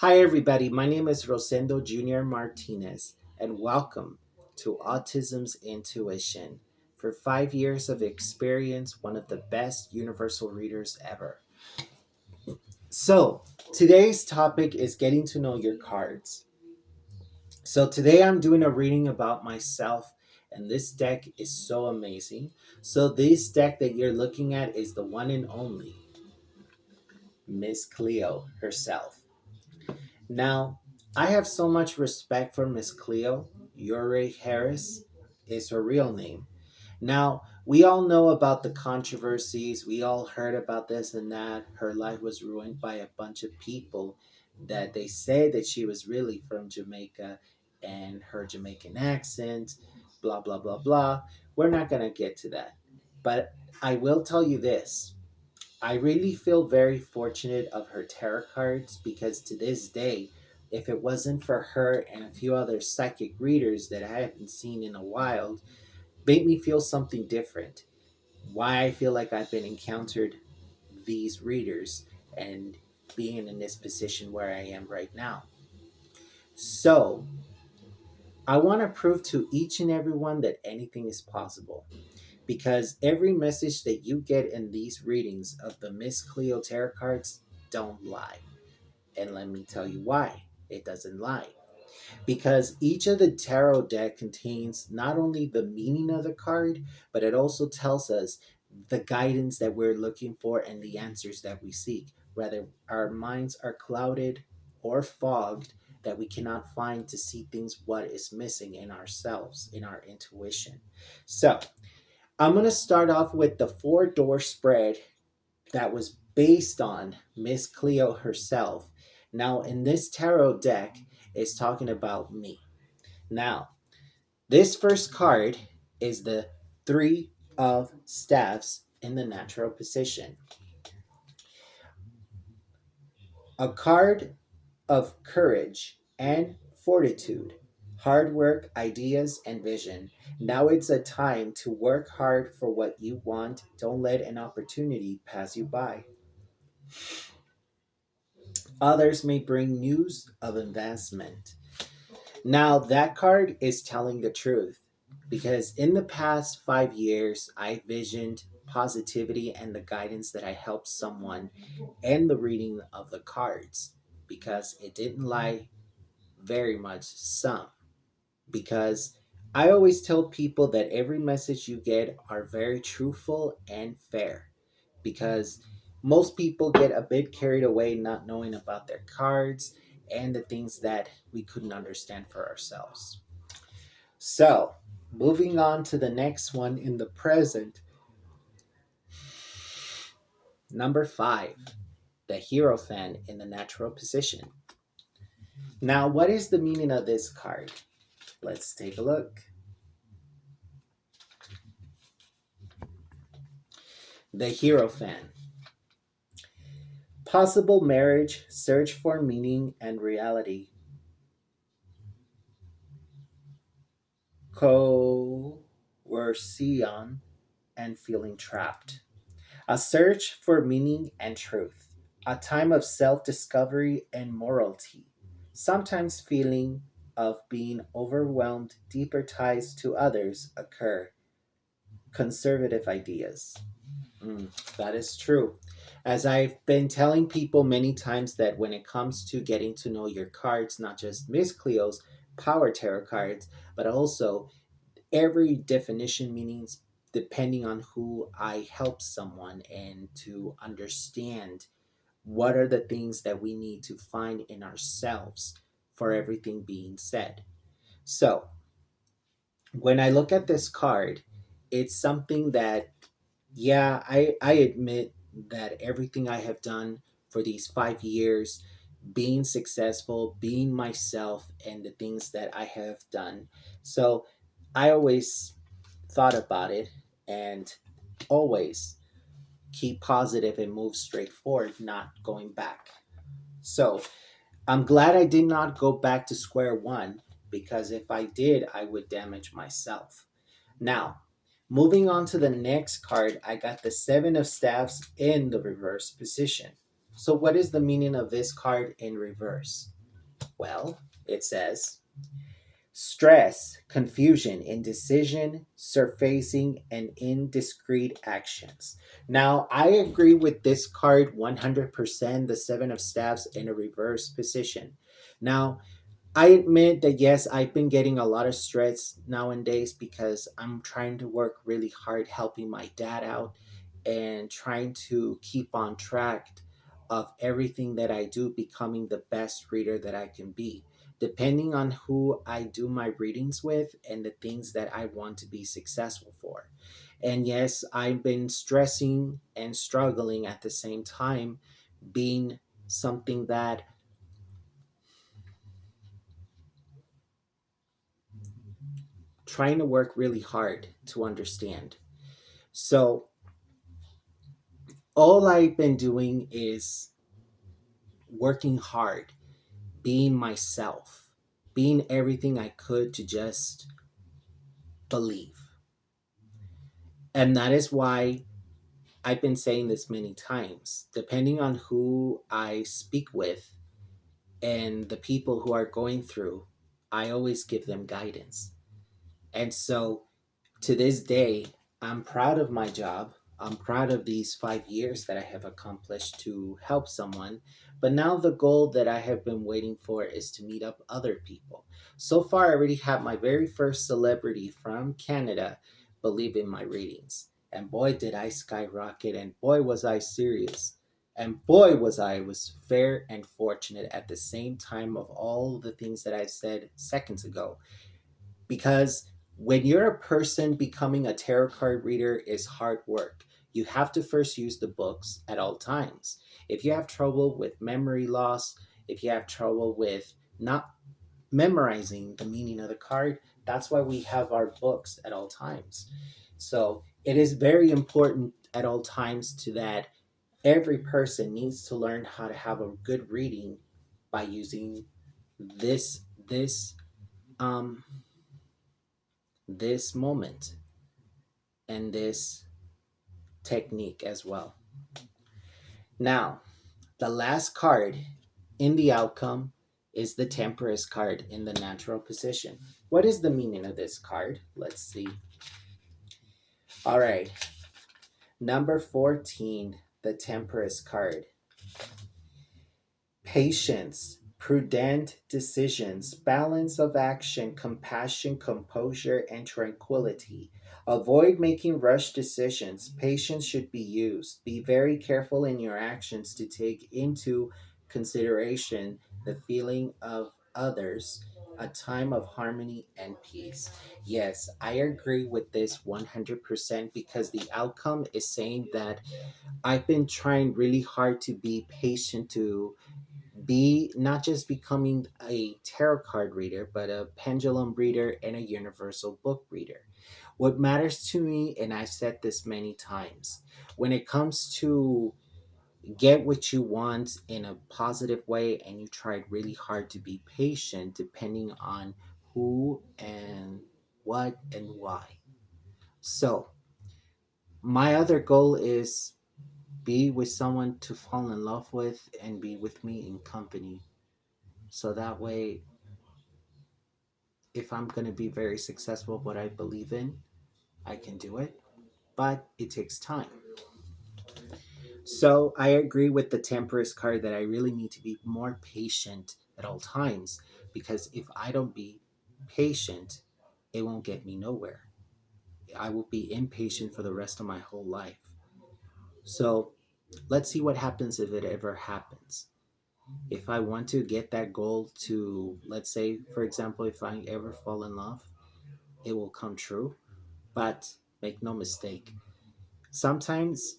Hi, everybody. My name is Rosendo Jr. Martinez, and welcome to Autism's Intuition. For 5 years of experience, one of the best universal readers ever. So, today's topic is getting to know your cards. So, today I'm doing a reading about myself, and this deck is so amazing. So, this deck that you're looking at is the one and only Miss Cleo herself. Now, I have so much respect for Miss Cleo. Ure Harris is her real name. Now, we all know about the controversies. We all heard about this and that. Her life was ruined by a bunch of people that they say that she was really from Jamaica and her Jamaican accent, blah, blah, blah, blah. We're not going to get to that. But I will tell you this. I really feel very fortunate of her tarot cards because to this day, if it wasn't for her and a few other psychic readers that I haven't seen in a while, made me feel something different. Why I feel like I've been encountered these readers and being in this position where I am right now. So, I want to prove to each and every one that anything is possible because every message that you get in these readings of the Miss Cleo tarot cards don't lie. And let me tell you why it doesn't lie. Because each of the tarot deck contains not only the meaning of the card, but it also tells us the guidance that we're looking for and the answers that we seek. Whether our minds are clouded or fogged, that we cannot find to see things what is missing in ourselves, in our intuition. So, I'm going to start off with the four-door spread that was based on Miss Cleo herself. Now, in this tarot deck, it's talking about me. Now, this first card is the Three of Staffs in the natural position. A card of courage and fortitude, hard work, ideas, and vision. Now it's a time to work hard for what you want. Don't let an opportunity pass you by. Others may bring news of advancement. Now, that card is telling the truth because in the past 5 years, I visioned positivity and the guidance that I helped someone and the reading of the cards because it didn't lie very much some. Because I always tell people that every message you get are very truthful and fair because most people get a bit carried away not knowing about their cards and the things that we couldn't understand for ourselves. So, moving on to the next one in the present, number 5, the Hierophant in the natural position. Now, what is the meaning of this card? Let's take a look. The Hierophant. Possible marriage, search for meaning and reality. Coercion and feeling trapped. A search for meaning and truth. A time of self discovery and morality. Sometimes feeling of being overwhelmed, deeper ties to others occur. Conservative ideas. That is true. As I've been telling people many times that when it comes to getting to know your cards, not just Miss Cleo's power tarot cards, but also every definition meanings depending on who I help someone and to understand what are the things that we need to find in ourselves for everything being said. So, when I look at this card, it's something that yeah, I admit that everything I have done for these 5 years, being successful, being myself, and the things that I have done. So I always thought about it and always keep positive and move straight forward, not going back. So I'm glad I did not go back to square one because if I did, I would damage myself. Now, moving on to the next card, I got the Seven of Staffs in the reverse position. So, what is the meaning of this card in reverse? Well, it says stress, confusion, indecision, surfacing, and indiscreet actions. Now, I agree with this card 100%, the Seven of Staves in a reverse position. Now, I admit that yes, I've been getting a lot of stress nowadays because I'm trying to work really hard helping my dad out and trying to keep on track of everything that I do, becoming the best reader that I can be, depending on who I do my readings with and the things that I want to be successful for. And yes, I've been stressing and struggling at the same time, being something that trying to work really hard to understand. So, all I've been doing is working hard, being myself, being everything I could to just believe. And that is why I've been saying this many times. Depending on who I speak with and the people who are going through, I always give them guidance. And so to this day, I'm proud of my job. I'm proud of these 5 years that I have accomplished to help someone. But now the goal that I have been waiting for is to meet up other people. So far, I already have my very first celebrity from Canada believe in my readings. And boy, did I skyrocket, and boy, was I serious. And boy, was fair and fortunate at the same time of all the things that I said seconds ago, because when you're a person, becoming a tarot card reader is hard work. You have to first use the books at all times. If you have trouble with memory loss, if you have trouble with not memorizing the meaning of the card, that's why we have our books at all times. So it is very important at all times to that every person needs to learn how to have a good reading by using this um this moment and this technique as well. Now, the last card in the outcome is the Temperance card in the natural position. What is the meaning of this card? Let's see. All right, number 14, the Temperance card. Patience, prudent decisions, balance of action, compassion, composure, and tranquility. Avoid making rush decisions. Patience should be used. Be very careful in your actions to take into consideration the feeling of others. A time of harmony and peace. Yes, I agree with this 100% because the outcome is saying that I've been trying really hard to be patient, to be not just becoming a tarot card reader, but a pendulum reader and a universal book reader. What matters to me, and I've said this many times, when it comes to get what you want in a positive way and you tried really hard to be patient, depending on who and what and why. So, my other goal is be with someone to fall in love with and be with me in company. So that way, if I'm going to be very successful what I believe in, I can do it, but it takes time. So I agree with the Temperance card that I really need to be more patient at all times, because if I don't be patient, it won't get me nowhere. I will be impatient for the rest of my whole life. So let's see what happens if it ever happens. If I want to get that goal to, let's say, for example, if I ever fall in love, it will come true. But make no mistake, sometimes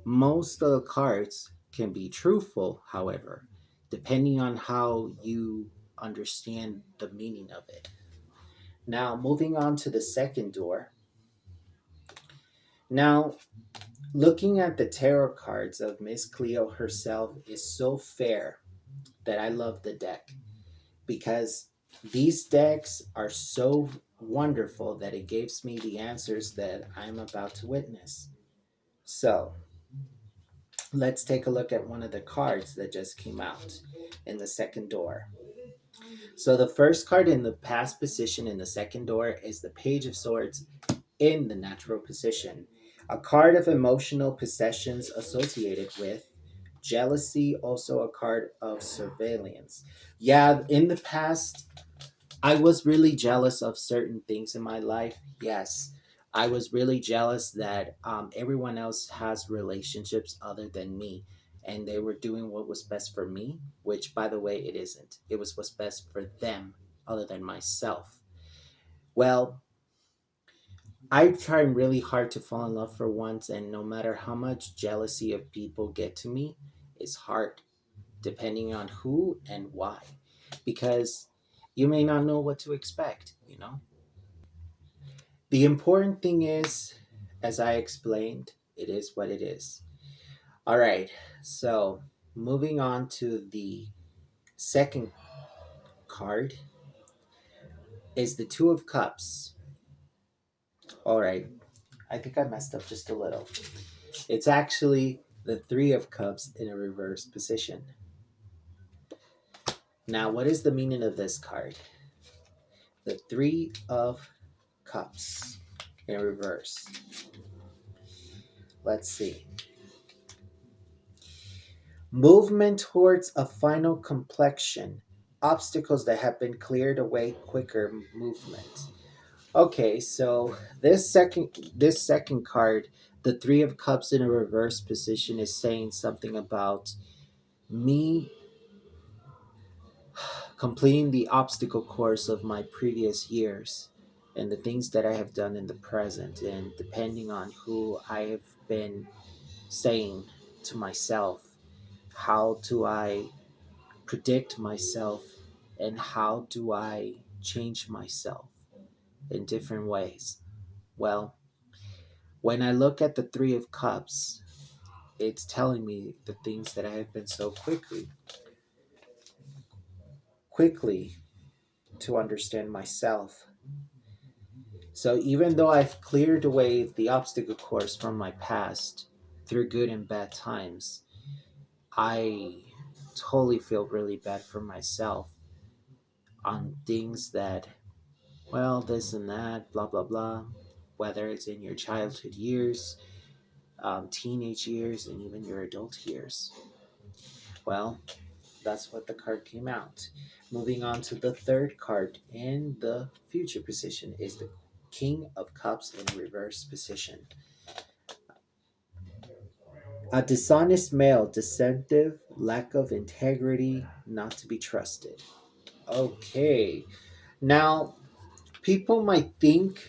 most of the cards can be truthful, however, depending on how you understand the meaning of it. Now, moving on to the second door. Now, looking at the tarot cards of Miss Cleo herself is so fair that I love the deck, because these decks are so wonderful that it gives me the answers that I'm about to witness. So, Let's take a look at one of the cards that just came out in the second door. So the first card in the past position in the second door is the Page of Swords in the natural position. A card of emotional possessions associated with jealousy, also a card of surveillance. Yeah, in the past, I was really jealous of certain things in my life. Yes, I was really jealous that everyone else has relationships other than me, and they were doing what was best for me, which, by the way, it isn't. It was what's best for them, other than myself. Well, I try really hard to fall in love for once, and no matter how much jealousy of people get to me, it's hard, depending on who and why, because you may not know what to expect. The important thing is, as I explained, it is what it is. All right, so moving on to the second card is the Two of Cups. All right, I think I messed up just a little. It's actually the Three of Cups in a reverse position. Now, what is the meaning of this card? The Three of Cups in reverse. Let's see. Movement towards a final complexion. Obstacles that have been cleared away quicker movement. Okay, so this second card, the 3 of cups in a reverse position is saying something about me completing the obstacle course of my previous years and the things that I have done in the present, and depending on who I have been saying to myself, how do I predict myself, and how do I change myself in different ways? Well, when I look at the 3 of cups, it's telling me the things that I have been so quickly to understand myself. So even though I've cleared away the obstacle course from my past through good and bad times, I totally feel really bad for myself on things that, well, this and that, blah, blah, blah, whether it's in your childhood years, teenage years, and even your adult years. Well, that's what the card came out. Moving on to the third card in the future position is the King of Cups in reverse position. A dishonest male, deceptive, lack of integrity, not to be trusted. Okay. Now, people might think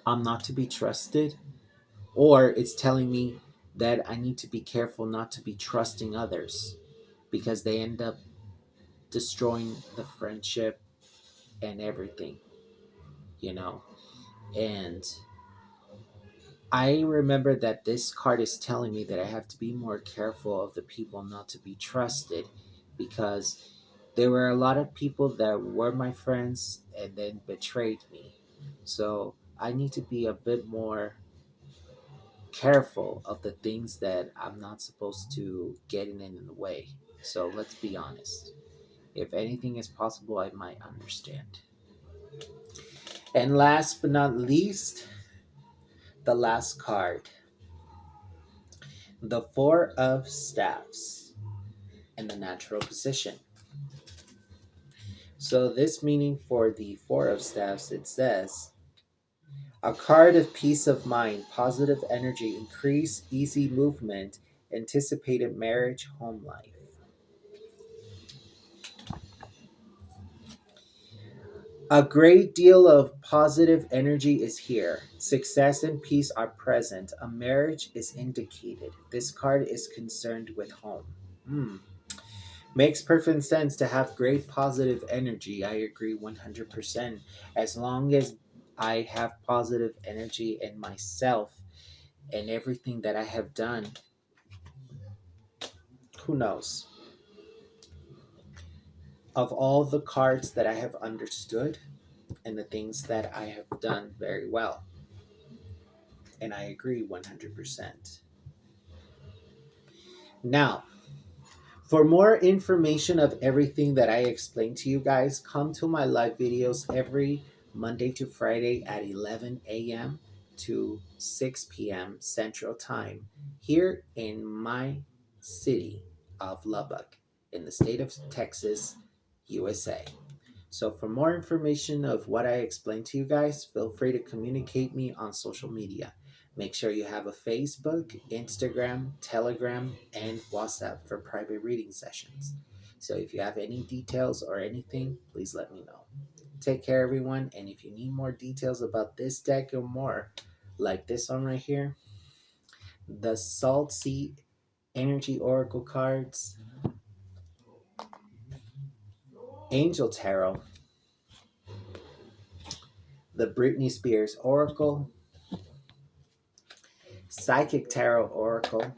I'm not to be trusted, or it's telling me that I need to be careful not to be trusting others because they end up destroying the friendship and everything, you know. And I remember that this card is telling me that I have to be more careful of the people not to be trusted, because there were a lot of people that were my friends and then betrayed me. So I need to be a bit more careful of the things that I'm not supposed to get in the way. So let's be honest. If anything is possible, I might understand. And last but not least, the last card, the Four of Staffs in the natural position. So, this meaning for the Four of Staffs, it says a card of peace of mind, positive energy, increase, easy movement, anticipated marriage, home life. A great deal of positive energy is here. Success and peace are present. A marriage is indicated. This card is concerned with home. Hmm. Makes perfect sense to have great positive energy. I agree 100%. As long as I have positive energy in myself and everything that I have done, who knows? Of all the cards that I have understood and the things that I have done very well. And I agree 100%. Now, for more information of everything that I explained to you guys, come to my live videos every Monday to Friday at 11 a.m. to 6 p.m. Central Time here in my city of Lubbock in the state of Texas, USA. So for more information of what I explained to you guys, feel free to communicate me on social media. Make sure you have a Facebook, Instagram, Telegram, and WhatsApp for private reading sessions. So if you have any details or anything, please let me know. Take care, everyone. And if you need more details about this deck or more, like this one right here, the Salt Sea Energy Oracle cards, Angel Tarot, the Britney Spears Oracle, Psychic Tarot Oracle,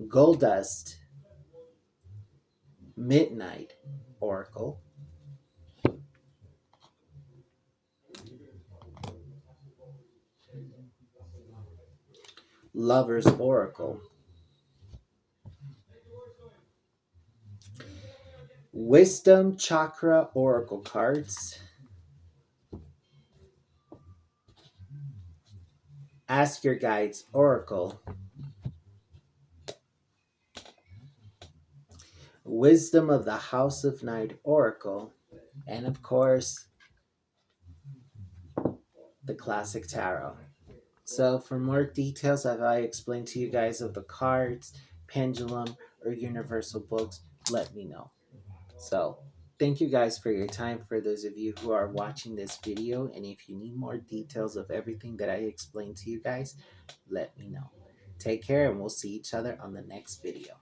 Gold Dust Midnight Oracle, Lover's Oracle, Wisdom Chakra Oracle cards, Ask Your Guides Oracle, Wisdom of the House of Night Oracle, and of course, the Classic Tarot. So for more details, as I explained to you guys of the cards, pendulum, or universal books, let me know. So thank you guys for your time. For those of you who are watching this video, and if you need more details of everything that I explained to you guys, let me know. Take care, and we'll see each other on the next video.